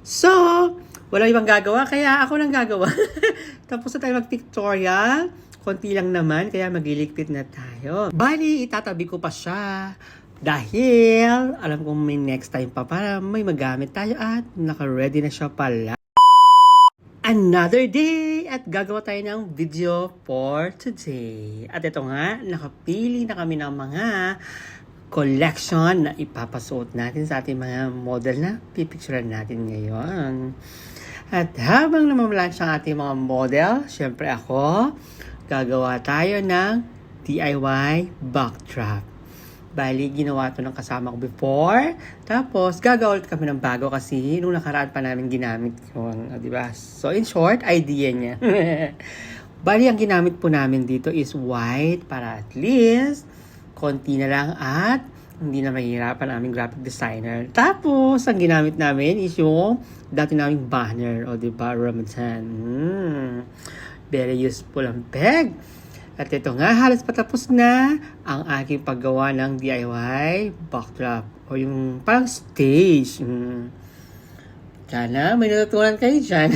So, walang ibang gagawa, kaya ako lang gagawa. Tapos na tayo mag-pictorial. Konti lang naman, kaya magliligpit na tayo. Bali, itatabi ko pa siya. Dahil, alam kong may next time pa para may magamit tayo at naka-ready na siya pala. Another day! At gagawa tayo ng video for today. At ito nga, nakapili na kami ng mga collection na ipapasuot natin sa ating mga model na pipicturean natin ngayon. At habang namamalansya ang ating mga model, syempre ako, gagawa tayo ng DIY backdrop. Bali, ginawa ito ng kasama ko before. Tapos, gagawa ulit kami ng bago kasi nung nakaraan pa namin ginamit yun. Diba? So, in short, idea niya. Bali, ang ginamit po namin dito is white para at least konti na lang at hindi na mahirapan ang aming graphic designer. Tapos, ang ginamit namin is yung dati naming banner. O, diba? Ramadan. Very useful ang peg. At ito nga, halos patapos na ang aking paggawa ng DIY backdrop o yung parang stage. Sana may natutunan kayo dyan.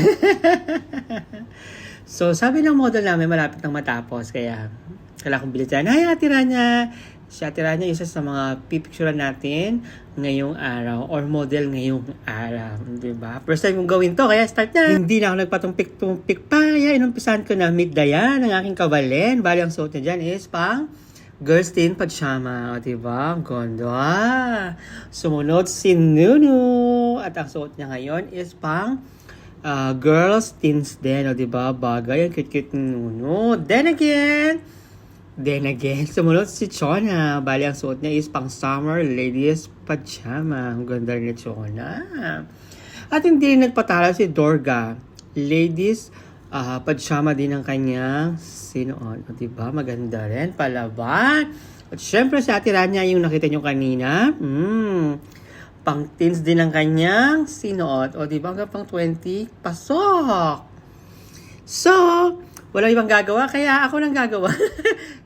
So, sabi ng model namin, malapit nang matapos. Kaya, kailangan kong bilisan. Hi, Ate Rania! Si Ate Rania, isa sa mga pipicturean natin ngayong araw or model ngayong araw. Diba? First time kong gawin to, kaya start na. Hindi na ako nagpatumpik-tumpik pa. Kaya inumpisahan ko na Meet Dayan, ang aking kabalen. Bali, ang suot niya dyan is pang girls teen pajama. O, diba? Ang ganda. Sumunod si Nunu. At ang suot niya ngayon is pang girls teens din. O, diba? Bagay. Ang cute-cute ni Nunu. Then again, sumunod si Chona. Bali, ang suot niya is pang summer ladies pajama. Ang ganda ni Chona. At hindi rin nagpatala si Dorga. Ladies pajama din ang kanyang sinuot. O, diba? Maganda rin. Palaban. At syempre si Ate Rania yung nakita nyo kanina. Pang teens din ang kanyang sinuot. O, diba? Hanggang pang 20. Pasok! So, walang ibang gagawa, kaya ako lang gagawa.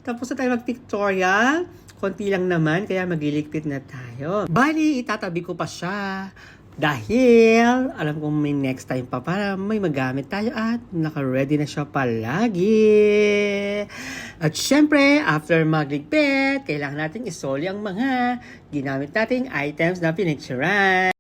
Tapos na tayo mag-pictorial. Konti lang naman, kaya magliligpit na tayo. Bali, itatabi ko pa siya. Dahil, alam kong may next time pa para may magamit tayo at naka-ready na siya palagi. At syempre, after magligpit, kailangan natin isoli ang mga ginamit nating items na pinicturean.